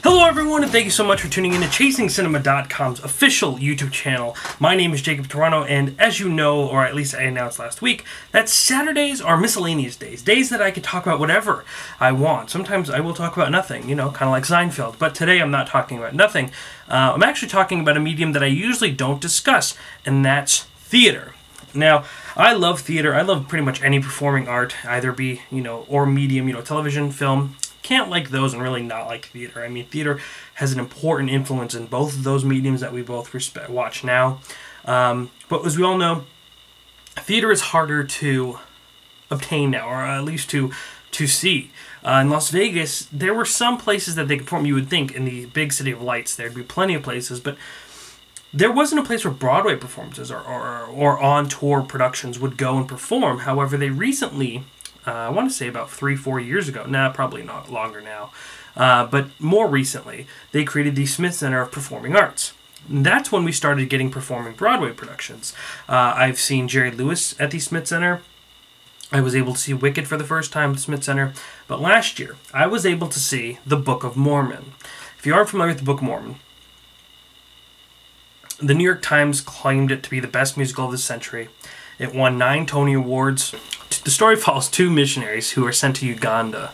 Hello everyone, and thank you so much for tuning in to ChasingCinema.com's official YouTube channel. My name is Jacob Toronto, and as you know, or at least I announced last week, that Saturdays are miscellaneous days. Days that I can talk about whatever I want. Sometimes I will talk about nothing, you know, kind of like Seinfeld. But today I'm not talking about nothing. I'm actually talking about a medium that I usually don't discuss, and that's theater. Now, I love theater. I love pretty much any performing art, either be, or medium, television, film. Can't like those and really not like theater. I mean, theater has an important influence in both of those mediums that we both watch now. But as we all know, theater is harder to obtain now, or at least to see. In Las Vegas, there were some places that they could perform. You would think in the big city of lights there'd be plenty of places, but there wasn't a place where Broadway performances or on-tour productions would go and perform. However, they recently, I want to say about 3-4 years ago, probably not longer now, but more recently, they created the Smith Center of Performing Arts. And that's when we started getting performing Broadway productions. I've seen Jerry Lewis at the Smith Center. I was able to see Wicked for the first time at the Smith Center. But last year, I was able to see the Book of Mormon. If you aren't familiar with the Book of Mormon, the New York Times claimed it to be the best musical of the century. It won 9 Tony Awards. The story follows 2 missionaries who are sent to Uganda,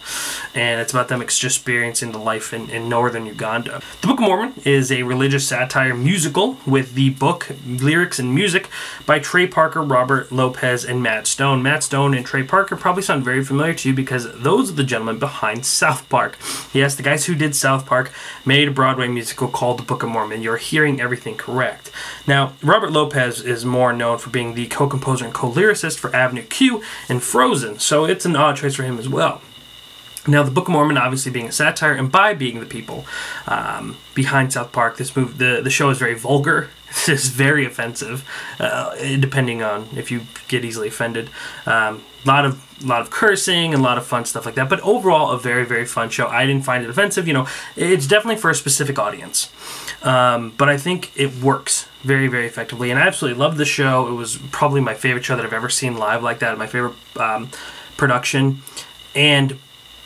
and it's about them experiencing the life in northern Uganda. The Book of Mormon is a religious satire musical with the book, lyrics, and music by Trey Parker, Robert Lopez, and Matt Stone. Matt Stone and Trey Parker probably sound very familiar to you because those are the gentlemen behind South Park. Yes, the guys who did South Park made a Broadway musical called The Book of Mormon. You're hearing everything correct. Now, Robert Lopez is more known for being the co-composer and co-lyricist for Avenue Q and Frozen, so it's an odd choice for him as well. Now, the Book of Mormon obviously being a satire, and by being the people behind South Park, the show is very vulgar. It's very offensive, depending on if you get easily offended. A lot of cursing and a lot of fun stuff like that. But overall, a very, very fun show. I didn't find it offensive. It's definitely for a specific audience. But I think it works very, very effectively. And I absolutely loved the show. It was probably my favorite show that I've ever seen live like that. My favorite production. And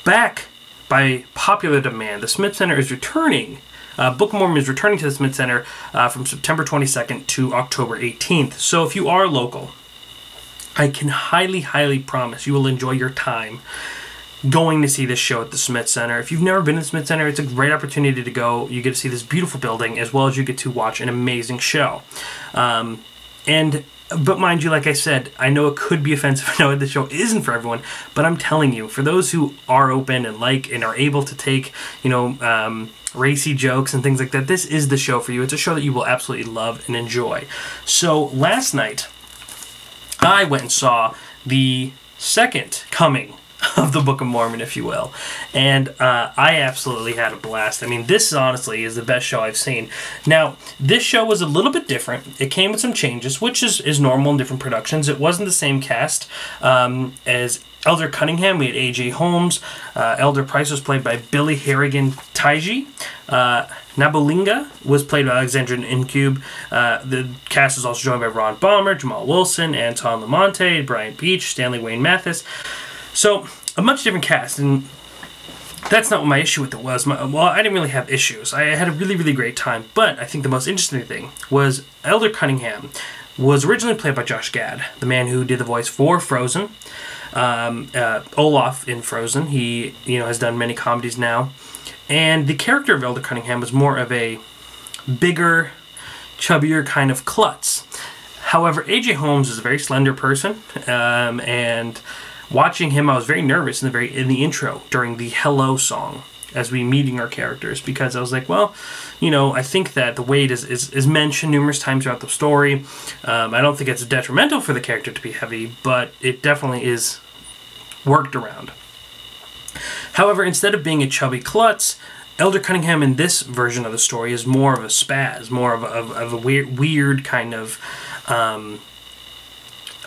back by popular demand, the Smith Center is returning. Book of Mormon is returning to the Smith Center from September 22nd to October 18th. So if you are local, I can highly, highly promise you will enjoy your time going to see this show at the Smith Center. If you've never been to the Smith Center, it's a great opportunity to go. You get to see this beautiful building as well as you get to watch an amazing show. But mind you, like I said, I know it could be offensive. I know the show isn't for everyone, but I'm telling you, for those who are open and are able to take, racy jokes and things like that, this is the show for you. It's a show that you will absolutely love and enjoy. So last night, I went and saw the second coming of the Book of Mormon, if you will, and I absolutely had a blast. I mean, this honestly is the best show I've seen. Now, this show was a little bit different. It came with some changes, which is normal in different productions. It wasn't the same cast as Elder Cunningham. We had A.J. Holmes. Elder Price was played by Billy Harrigan Taiji. Nabolinga was played by Alexandra Incube. The cast is also joined by Ron Balmer, Jamal Wilson, Anton Lamonte, Brian Beach, Stanley Wayne Mathis. So, a much different cast, and that's not what my issue with it was. Well, I didn't really have issues. I had a really, really great time, but I think the most interesting thing was Elder Cunningham was originally played by Josh Gad, the man who did the voice for Frozen. Olaf in Frozen. He, has done many comedies now. And the character of Elder Cunningham was more of a bigger, chubbier kind of klutz. However, A.J. Holmes is a very slender person, and watching him, I was very nervous in the intro during the Hello song as we meeting our characters, because I was like, well, I think that the weight is mentioned numerous times throughout the story. I don't think it's detrimental for the character to be heavy, but it definitely is worked around. However, instead of being a chubby klutz, Elder Cunningham in this version of the story is more of a spaz, more of a weird kind of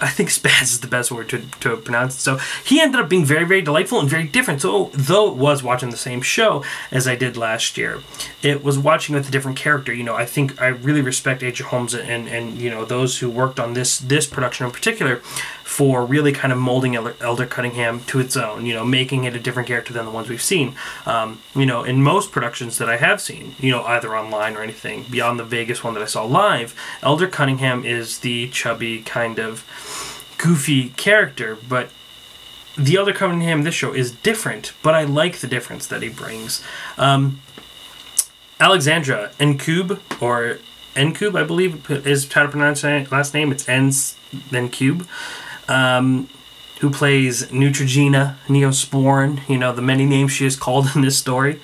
I think spaz is the best word to pronounce it. So he ended up being very, very delightful and very different. So though it was watching the same show as I did last year, it was watching with a different character. You know, I think I really respect H. Holmes and you know, those who worked on this production in particular for really kind of molding Elder Cunningham to its own, you know, making it a different character than the ones we've seen. You know, in most productions that I have seen, you know, either online or anything, beyond the Vegas one that I saw live, Elder Cunningham is the chubby, kind of goofy character, but the Elder Cunningham in this show is different, but I like the difference that he brings. Alexandra Nkube, or Nkube, I believe is how to pronounce her last name. It's N's, then Cube. Who plays Neutrogena, Neosporin, you know, the many names she is called in this story,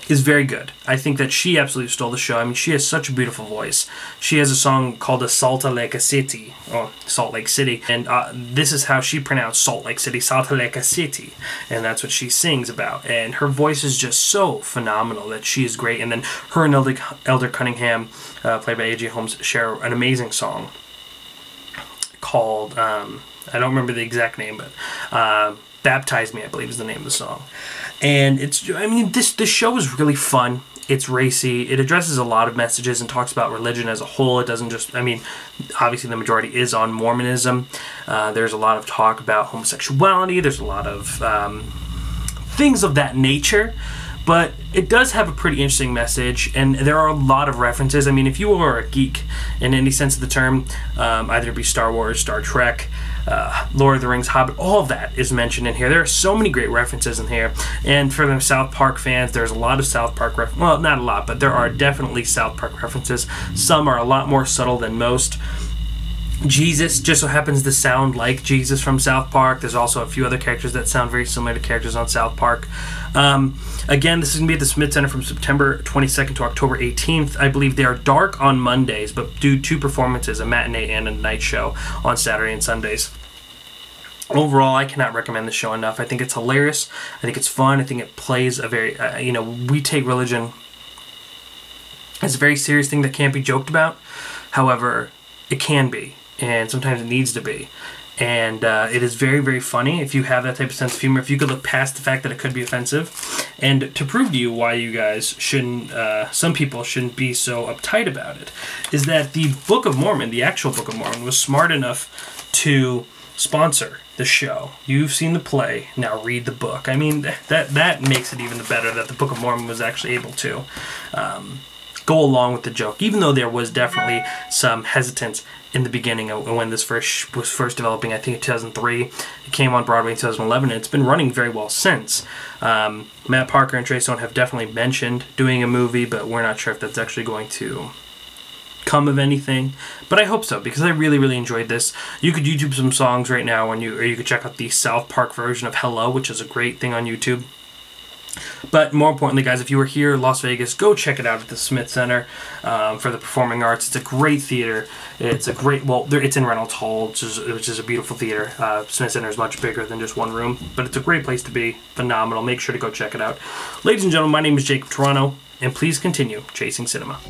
is very good. I think that she absolutely stole the show. I mean, she has such a beautiful voice. She has a song called Salt Lake City, or Salt Lake City, and this is how she pronounced Salt Lake City, Salt Lake City, and that's what she sings about. And her voice is just so phenomenal that she is great. And then her and Elder Cunningham, played by A.J. Holmes, share an amazing song called, I don't remember the exact name, but Baptize Me, I believe, is the name of the song. And it's, I mean, this show is really fun. It's racy. It addresses a lot of messages and talks about religion as a whole. It doesn't just, I mean, obviously the majority is on Mormonism. There's a lot of talk about homosexuality. There's a lot of things of that nature. But it does have a pretty interesting message, and there are a lot of references. I mean, if you are a geek in any sense of the term, either it be Star Wars, Star Trek, Lord of the Rings, Hobbit, all of that is mentioned in here. There are so many great references in here. And for the South Park fans, there's a lot of South Park references. Well, not a lot, but there are definitely South Park references. Some are a lot more subtle than most. Jesus just so happens to sound like Jesus from South Park. There's also a few other characters that sound very similar to characters on South Park. Again, this is going to be at the Smith Center from September 22nd to October 18th. I believe they are dark on Mondays, but do 2 performances, a matinee and a night show, on Saturday and Sundays. Overall, I cannot recommend the show enough. I think it's hilarious. I think it's fun. I think it plays a very, you know, we take religion as a very serious thing that can't be joked about. However, it can be. And sometimes it needs to be. And it is very, very funny if you have that type of sense of humor, if you could look past the fact that it could be offensive. And to prove to you why you guys shouldn't, some people shouldn't be so uptight about it, is that the Book of Mormon, the actual Book of Mormon, was smart enough to sponsor the show. You've seen the play, now read the book. I mean, that makes it even better that the Book of Mormon was actually able to go along with the joke, even though there was definitely some hesitance in the beginning when this was first developing. I think in 2003. It came on Broadway in 2011, and it's been running very well since. Matt Parker and Trey Stone have definitely mentioned doing a movie, but we're not sure if that's actually going to come of anything. But I hope so, because I really, really enjoyed this. You could YouTube some songs right now, or you could check out the South Park version of Hello, which is a great thing on YouTube. But more importantly, guys, if you were here in Las Vegas, go check it out at the Smith Center for the Performing Arts. It's a great theater. It's a great, well, it's in Reynolds Hall, which is a beautiful theater. Smith Center is much bigger than just one room, but it's a great place to be. Phenomenal. Make sure to go check it out. Ladies and gentlemen, my name is Jacob Toronto, and please continue chasing cinema.